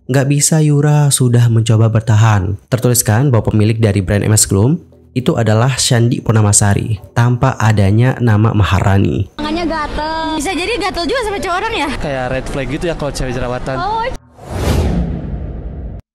Nggak bisa Yura sudah mencoba bertahan. Tertuliskan bahwa pemilik dari brand MS Glow itu adalah Shandy Purnamasari tanpa adanya nama Maharani. Tangannya gatel. Bisa jadi gatel juga sama cowok orang ya? Kayak red flag gitu ya kalau cewek jerawatan.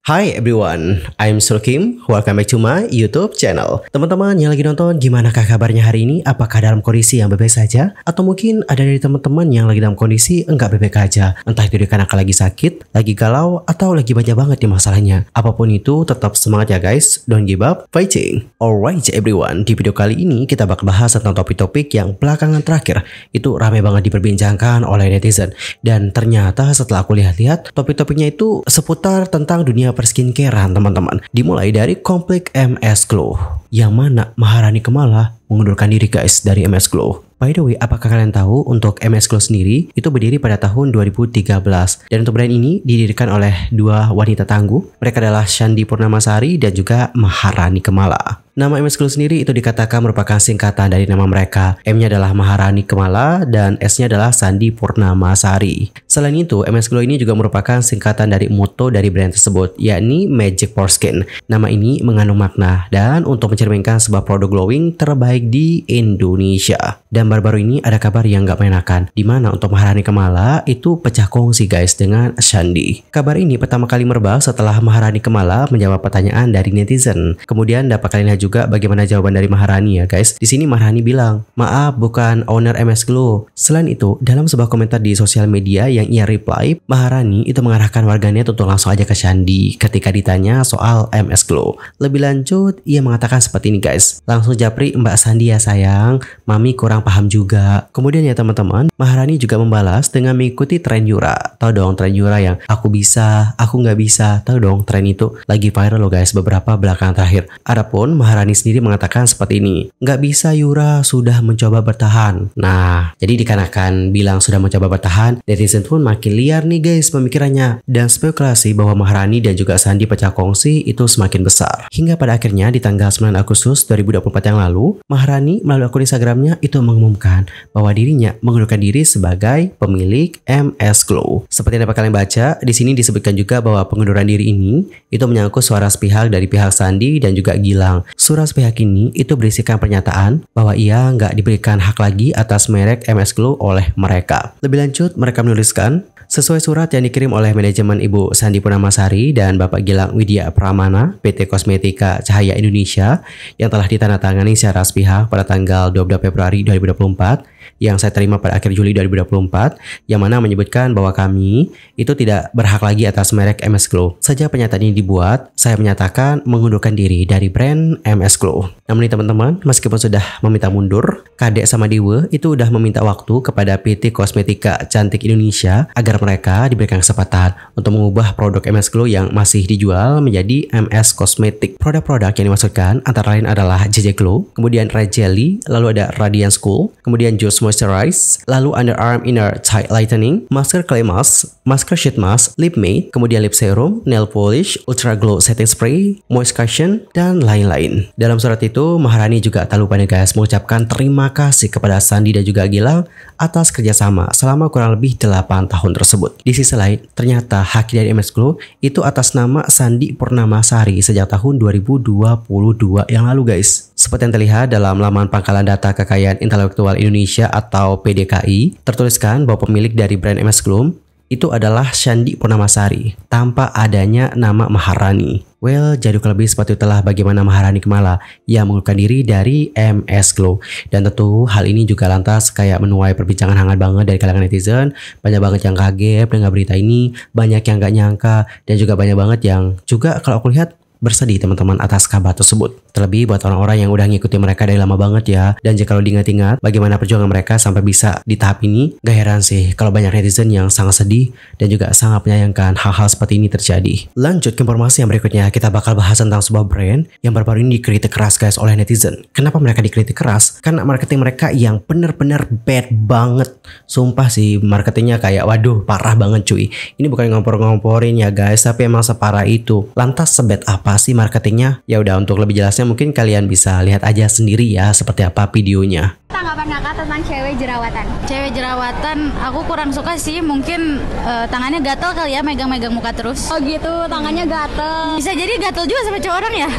Hi everyone, I'm Sulkim. Welcome back to my YouTube channel. Teman-teman yang lagi nonton, gimana kabarnya hari ini? Apakah dalam kondisi yang baik saja? Atau mungkin ada dari teman-teman yang lagi dalam kondisi enggak baik aja? Entah itu dikarenakan lagi sakit, lagi galau, atau lagi banyak banget nih masalahnya. Apapun itu, tetap semangat ya guys. Don't give up, fighting. Alright everyone, di video kali ini kita bakal bahas tentang topik-topik yang belakangan terakhir itu ramai banget diperbincangkan oleh netizen. Dan ternyata setelah aku lihat-lihat, topik-topiknya itu seputar tentang dunia perskincarean teman-teman. Dimulai dari konflik MS Glow, yang mana Maharani Kamala mengundurkan diri guys dari MS Glow. By the way, apakah kalian tahu untuk MS Glow sendiri itu berdiri pada tahun 2013 dan untuk brand ini didirikan oleh dua wanita tangguh. Mereka adalah Shandy Purnamasari dan juga Maharani Kamala. Nama MS Glow sendiri itu dikatakan merupakan singkatan dari nama mereka. M-nya adalah Maharani Kamala dan S-nya adalah Shandy Purnamasari. Selain itu, MS Glow ini juga merupakan singkatan dari motto dari brand tersebut, yakni Magic for Skin. Nama ini mengandung makna dan untuk mencerminkan sebuah produk glowing terbaik di Indonesia. Dan baru-baru ini ada kabar yang gak mengenakan, dimana untuk Maharani Kamala itu pecah kongsi guys dengan Shandy. Kabar ini pertama kali merebak setelah Maharani Kamala menjawab pertanyaan dari netizen. Kemudian dapat kalian lihat juga bagaimana jawaban dari Maharani ya guys. Di sini Maharani bilang, maaf bukan owner MS Glow. Selain itu, dalam sebuah komentar di sosial media yang ia reply, Maharani itu mengarahkan warganet untuk langsung aja ke Shandy ketika ditanya soal MS Glow. Lebih lanjut, ia mengatakan seperti ini guys, langsung japri Mbak Shandy ya sayang, mami kurang paham juga. Kemudian ya teman-teman, Maharani juga membalas dengan mengikuti tren Yura. Tahu dong tren Yura yang aku bisa, aku nggak bisa. Tahu dong tren itu lagi viral loh guys beberapa belakangan terakhir. Adapun Maharani sendiri mengatakan seperti ini, nggak bisa Yura sudah mencoba bertahan. Nah, jadi dikarenakan bilang sudah mencoba bertahan, netizen pun makin liar nih guys pemikirannya. Dan spekulasi bahwa Maharani dan juga Shandy pecah kongsi itu semakin besar. Hingga pada akhirnya di tanggal 9 Agustus 2024 yang lalu, Maharani melalui akun Instagramnya itu mengumumkan bahwa dirinya mengundurkan diri sebagai pemilik MS Glow. Seperti yang dapat kalian baca, di sini disebutkan juga bahwa pengunduran diri ini itu menyangkut suara sepihak dari pihak Shandy dan juga Gilang. Surat sepihak ini itu berisikan pernyataan bahwa ia nggak diberikan hak lagi atas merek MS Glow oleh mereka. Lebih lanjut, mereka menuliskan, sesuai surat yang dikirim oleh manajemen Ibu Shandy Purnamasari dan Bapak Gilang Widya Pramana PT Kosmetika Cahaya Indonesia yang telah ditandatangani secara sepihak pada tanggal 22 Februari 2024 yang saya terima pada akhir Juli 2024 yang mana menyebutkan bahwa kami itu tidak berhak lagi atas merek MS Glow. Sejak pernyataan ini dibuat, saya menyatakan mengundurkan diri dari brand MS Glow. Namun nih teman-teman, meskipun sudah meminta mundur, Kadek sama Dewa itu udah meminta waktu kepada PT Kosmetika Cantik Indonesia agar mereka diberikan kesempatan untuk mengubah produk MS Glow yang masih dijual menjadi MS Cosmetic. Produk-produk yang dimaksudkan antara lain adalah JJ Glow, kemudian Red Jelly, lalu ada Radiance Cool, kemudian Juice Moisturize, lalu Underarm Inner Tight Lightening, Masker Clay Mask, Masker Sheet Mask, Lip Mate, kemudian Lip Serum, Nail Polish, Ultra Glow Setting Spray, Moist Cushion, dan lain-lain. Dalam surat itu, Maharani juga tak lupa nih guys mengucapkan terima kasih kepada Shandy dan juga Gilang atas kerjasama selama kurang lebih 8 tahun tersebut. Di sisi lain, ternyata hak dari MS Glow itu atas nama Shandy Purnamasari sejak tahun 2022 yang lalu guys. Seperti yang terlihat dalam laman Pangkalan Data Kekayaan Intelektual Indonesia atau PDKI, tertuliskan bahwa pemilik dari brand MS Glow itu adalah Shandy Purnamasari tanpa adanya nama Maharani. Well, jadi lebih seperti itulah bagaimana Maharani Kamala yang mengundurkan diri dari MS Glow. Dan tentu hal ini juga lantas kayak menuai perbincangan hangat banget dari kalangan netizen. Banyak banget yang kaget dengan berita ini, banyak yang gak nyangka, dan juga banyak banget yang juga kalau aku lihat bersedih teman-teman atas kabar tersebut. Terlebih buat orang-orang yang udah ngikutin mereka dari lama banget ya. Dan jika lo diingat-ingat bagaimana perjuangan mereka sampai bisa di tahap ini, gak heran sih kalau banyak netizen yang sangat sedih dan juga sangat menyayangkan hal-hal seperti ini terjadi. Lanjut ke informasi yang berikutnya, kita bakal bahas tentang sebuah brand yang baru-baru ini dikritik keras guys oleh netizen. Kenapa mereka dikritik keras? Karena marketing mereka yang bener-bener bad banget. Sumpah sih marketingnya kayak waduh parah banget cuy. Ini bukan ngompor-ngomporin ya guys, tapi emang separah itu. Lantas sebad apa apa sih marketingnya? Ya udah, untuk lebih jelasnya mungkin kalian bisa lihat aja sendiri ya seperti apa videonya. Tanggapan kakak tentang cewek jerawatan? Cewek jerawatan aku kurang suka sih, mungkin tangannya gatel kali ya, megang-megang muka terus. Oh gitu, tangannya gatel. Bisa jadi gatel juga sama cowok orang ya.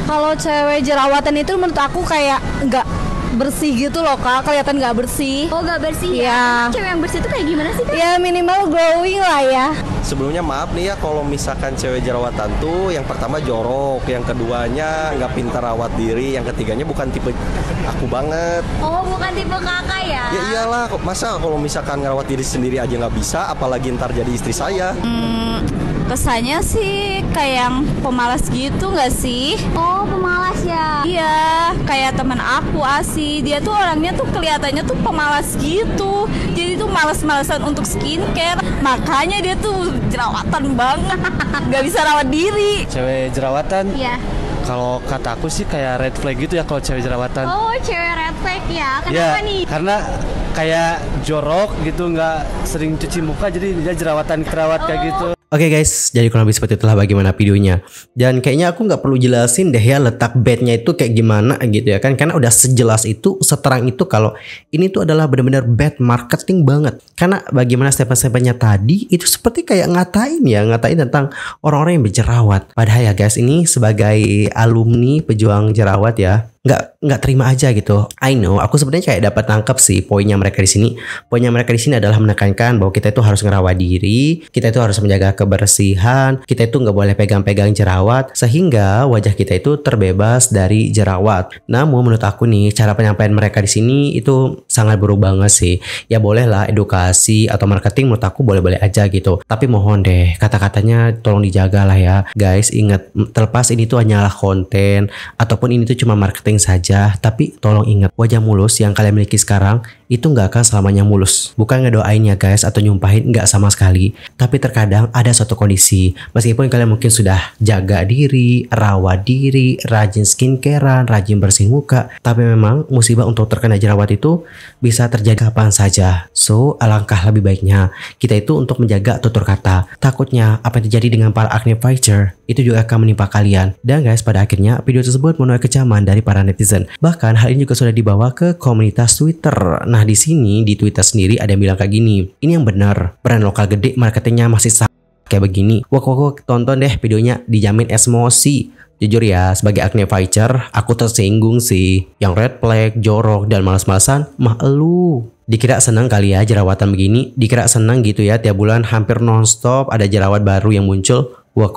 Kalau cewek jerawatan itu menurut aku kayak nggak bersih gitu loh kak, kelihatan nggak bersih. Oh nggak bersih Iya. ya? Cewek yang bersih itu kayak gimana sih kak? Ya minimal glowing lah ya. Sebelumnya maaf nih ya, kalau misalkan cewek jerawatan tuh yang pertama jorok, yang keduanya nggak pintar rawat diri, yang ketiganya bukan tipe aku banget. Oh bukan tipe kakak ya? Ya iyalah, masa kalau misalkan ngerawat diri sendiri aja nggak bisa, apalagi ntar jadi istri saya. Kesannya sih kayak yang pemalas gitu nggak sih? Oh pemalas ya? Iya, kayak teman aku Asi, dia tuh orangnya tuh kelihatannya tuh pemalas gitu. Jadi tuh malas-malasan untuk skincare, makanya dia tuh jerawatan banget, nggak bisa rawat diri. Cewek jerawatan, Iya. kalau kata aku sih kayak red flag gitu ya kalau cewek jerawatan. Oh cewek red flag ya? Ya, Kenapa nih? karena kayak jorok gitu, nggak sering cuci muka, jadi dia jerawat kayak gitu. Oke guys, jadi kurang lebih seperti itulah bagaimana videonya. Dan kayaknya aku nggak perlu jelasin deh ya letak bednya itu kayak gimana gitu ya kan. Karena udah sejelas itu, seterang itu kalau ini tuh adalah benar-benar bad marketing banget. Karena bagaimana statement-statementnya tadi itu seperti kayak ngatain tentang orang-orang yang berjerawat. Padahal ya guys, ini sebagai alumni pejuang jerawat ya, nggak terima aja gitu. I know, aku sebenarnya kayak dapat tangkap sih poinnya mereka di sini. Poinnya mereka di sini adalah menekankan bahwa kita itu harus ngerawat diri, kita itu harus menjaga kebersihan, kita itu nggak boleh pegang-pegang jerawat sehingga wajah kita itu terbebas dari jerawat. Namun menurut aku nih, cara penyampaian mereka di sini itu sangat buruk banget sih. Ya bolehlah edukasi atau marketing, menurut aku boleh-boleh aja gitu. Tapi mohon deh, kata-katanya tolong dijaga lah ya. Guys, ingat, terlepas ini tuh hanyalah konten ataupun ini tuh cuma marketing saja, tapi tolong ingat, wajah mulus yang kalian miliki sekarang itu nggak akan selamanya mulus. Bukan ngedoain ya guys atau nyumpahin, nggak sama sekali. Tapi terkadang ada suatu kondisi, meskipun kalian mungkin sudah jaga diri, rawat diri, rajin skincarean, rajin bersihin muka, tapi memang musibah untuk terkena jerawat itu bisa terjadi kapan saja. So alangkah lebih baiknya kita itu untuk menjaga tutur kata. Takutnya apa yang terjadi dengan para acne fighter itu juga akan menimpa kalian. Dan guys, pada akhirnya video tersebut menuai kecaman dari para netizen. Bahkan hal ini juga sudah dibawa ke komunitas Twitter. Nah di sini di Twitter sendiri ada yang bilang kayak gini, ini yang benar, brand lokal gede marketingnya masih kayak begini. Wah, tonton deh videonya, dijamin emosi. Jujur ya, sebagai acne fighter, aku tersinggung sih. Yang red flag, jorok, dan malas-malasan, mah elu. Dikira senang kali ya jerawatan begini, dikira senang gitu ya tiap bulan hampir nonstop ada jerawat baru yang muncul. Wak.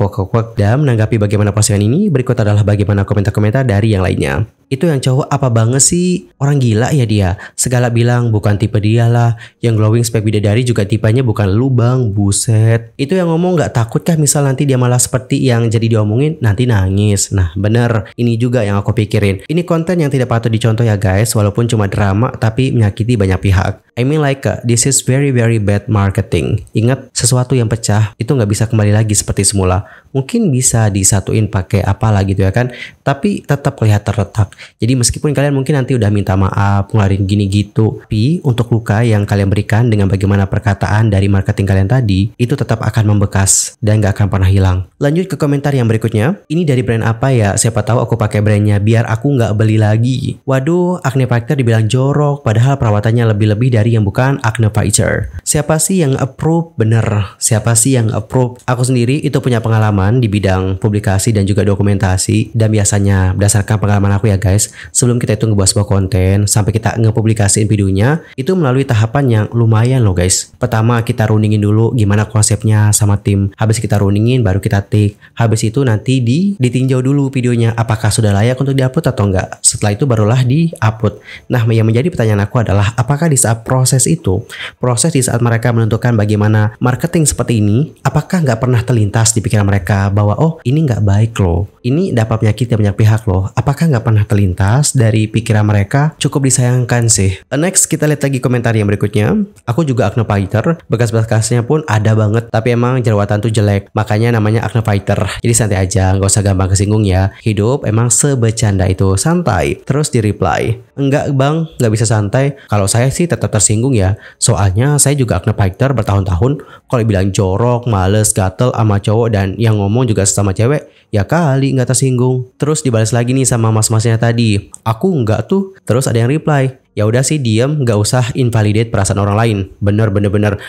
Dan menanggapi bagaimana postingan ini, berikut adalah bagaimana komentar-komentar dari yang lainnya. Itu yang cowok apa banget sih? Orang gila ya dia. Segala bilang bukan tipe dia lah. Yang glowing spek bidadari juga tipenya bukan lu bang. Buset. Itu yang ngomong gak takut kah misal nanti dia malah seperti yang jadi diomongin nanti nangis. Nah bener, ini juga yang aku pikirin. Ini konten yang tidak patut dicontoh ya guys. Walaupun cuma drama tapi menyakiti banyak pihak. I mean like this is very bad marketing. Ingat, sesuatu yang pecah itu gak bisa kembali lagi seperti semula. Mungkin bisa disatuin pakai apalah gitu ya kan. Tapi tetap kelihatan retak. Jadi meskipun kalian mungkin nanti udah minta maaf, ngeluarin gini gitu, tapi untuk luka yang kalian berikan dengan bagaimana perkataan dari marketing kalian tadi, itu tetap akan membekas dan gak akan pernah hilang. Lanjut ke komentar yang berikutnya. Ini dari brand apa ya? Siapa tahu aku pakai brandnya biar aku nggak beli lagi. Waduh, acne fighter dibilang jorok, padahal perawatannya lebih-lebih dari yang bukan acne fighter. Siapa sih yang approve? Bener, siapa sih yang approve? Aku sendiri itu punya pengalaman di bidang publikasi dan juga dokumentasi, dan biasanya berdasarkan pengalaman aku ya guys, sebelum kita itu ngebuat sebuah konten sampai kita ngepublikasiin videonya itu melalui tahapan yang lumayan loh guys. Pertama kita runingin dulu gimana konsepnya sama tim. Habis kita runingin baru kita take. Habis itu nanti ditinjau dulu videonya apakah sudah layak untuk diupload atau enggak. Setelah itu barulah diupload. Nah yang menjadi pertanyaan aku adalah apakah di saat proses di saat mereka menentukan bagaimana marketing seperti ini, apakah nggak pernah terlintas di pikiran mereka bahwa oh ini nggak baik loh. Ini dapat menyakiti banyak pihak loh. Apakah nggak pernah terlintas dari pikiran mereka? Cukup disayangkan sih. Next, kita lihat lagi komentar yang berikutnya. Aku juga acne fighter. Bekas-bekasnya pun ada banget. Tapi emang jerawatan tuh jelek. Makanya namanya acne fighter. Jadi santai aja, nggak usah gampang kesinggung ya. Hidup emang sebecanda itu, santai. Terus di reply, enggak bang, nggak bisa santai. Kalau saya sih tetap tersinggung ya. Soalnya saya juga acne fighter bertahun-tahun. Kalau bilang jorok, males, gatel sama cowok dan yang ngomong juga sama cewek, ya kali nggak tersinggung. Terus dibalas lagi nih sama mas-masnya tadi, aku nggak tuh. Terus ada yang reply, ya udah sih diam, nggak usah invalidate perasaan orang lain. Bener.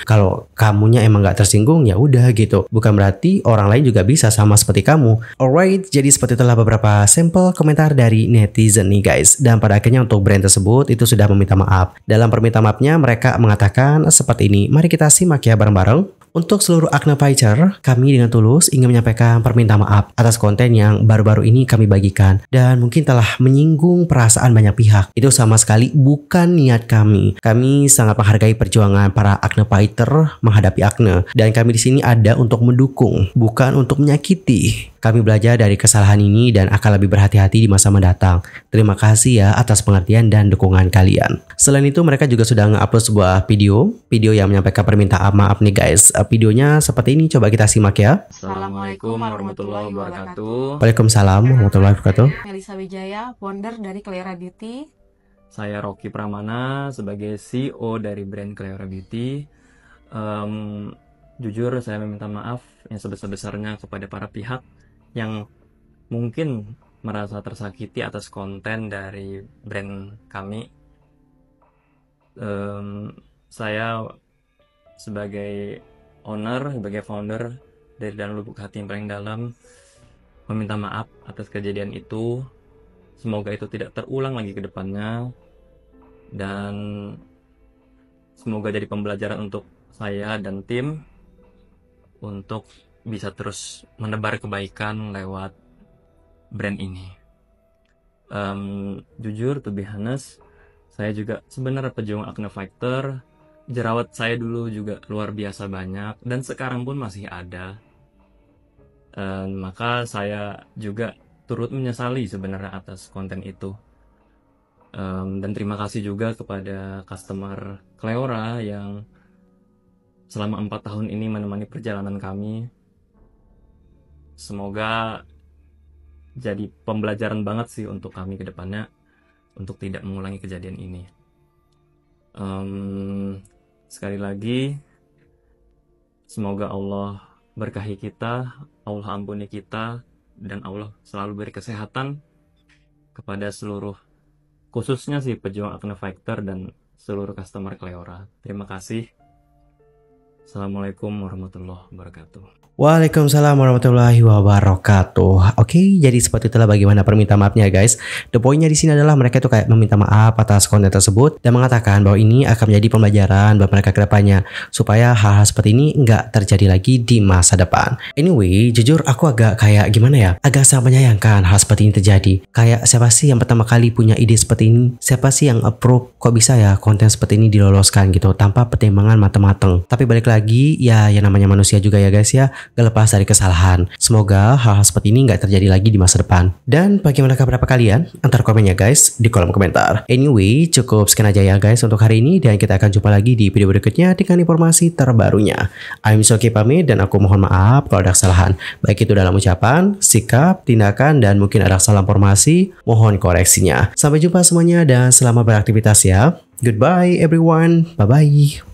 Kalau kamunya emang nggak tersinggung ya udah gitu. Bukan berarti orang lain juga bisa sama seperti kamu. Alright, jadi seperti itulah beberapa sampel komentar dari netizen nih guys. Dan pada akhirnya untuk brand tersebut itu sudah meminta maaf. Dalam permintaan maafnya mereka mengatakan seperti ini. Mari kita simak ya bareng-bareng. Untuk seluruh acne fighter, kami dengan tulus ingin menyampaikan permintaan maaf atas konten yang baru-baru ini kami bagikan dan mungkin telah menyinggung perasaan banyak pihak. Itu sama sekali bukan niat kami. Kami sangat menghargai perjuangan para acne fighter menghadapi acne dan kami di sini ada untuk mendukung, bukan untuk menyakiti. Kami belajar dari kesalahan ini dan akan lebih berhati-hati di masa mendatang. Terima kasih ya atas pengertian dan dukungan kalian. Selain itu mereka juga sudah nge-upload sebuah video yang menyampaikan permintaan maaf nih guys. Videonya seperti ini, coba kita simak ya. Assalamualaikum warahmatullahi wabarakatuh. Waalaikumsalam warahmatullahi wabarakatuh. Melisa Wijaya, founder dari Cleora Beauty. Saya Rocky Pramana sebagai CEO dari brand Cleora Beauty. Jujur saya meminta maaf yang sebesar-besarnya kepada para pihak yang mungkin merasa tersakiti atas konten dari brand kami. Saya sebagai owner, sebagai founder dari dalam lubuk hati yang paling dalam meminta maaf atas kejadian itu. Semoga itu tidak terulang lagi ke depannya dan semoga jadi pembelajaran untuk saya dan tim untuk bisa terus menebar kebaikan lewat brand ini. Jujur, to be honest, saya juga sebenarnya pejuang acne fighter. Jerawat saya dulu juga luar biasa banyak dan sekarang pun masih ada. Maka saya juga turut menyesali sebenarnya atas konten itu. Dan terima kasih juga kepada customer Cleora yang selama 4 tahun ini menemani perjalanan kami. Semoga jadi pembelajaran banget sih untuk kami ke depannya untuk tidak mengulangi kejadian ini. Sekali lagi, semoga Allah berkahi kita, Allah ampuni kita, dan Allah selalu beri kesehatan kepada seluruh, khususnya sih pejuang acne fighter dan seluruh customer Cleora. Terima kasih. Assalamualaikum warahmatullahi wabarakatuh. Waalaikumsalam warahmatullahi wabarakatuh. Oke, jadi seperti itulah bagaimana permintaan maafnya guys. The pointnya di sini adalah mereka itu kayak meminta maaf atas konten tersebut dan mengatakan bahwa ini akan menjadi pembelajaran buat mereka ke depannya supaya hal-hal seperti ini nggak terjadi lagi di masa depan. Anyway, jujur aku agak kayak gimana ya? Agak sangat menyayangkan hal seperti ini terjadi. Kayak siapa sih yang pertama kali punya ide seperti ini? Siapa sih yang approve? Kok bisa ya konten seperti ini diloloskan gitu tanpa pertimbangan matang-matang? Tapi balik lagi, ya yang namanya manusia juga ya guys ya. Gak lepas dari kesalahan. Semoga hal-hal seperti ini gak terjadi lagi di masa depan. Dan bagaimana pendapat kalian? Antar komennya guys di kolom komentar. Anyway, cukup sekian aja ya guys untuk hari ini dan kita akan jumpa lagi di video berikutnya dengan informasi terbarunya. I'm Shoki pamit dan aku mohon maaf kalau ada kesalahan. Baik itu dalam ucapan, sikap, tindakan, dan mungkin ada salah informasi, mohon koreksinya. Sampai jumpa semuanya dan selamat beraktivitas ya. Goodbye everyone. Bye-bye.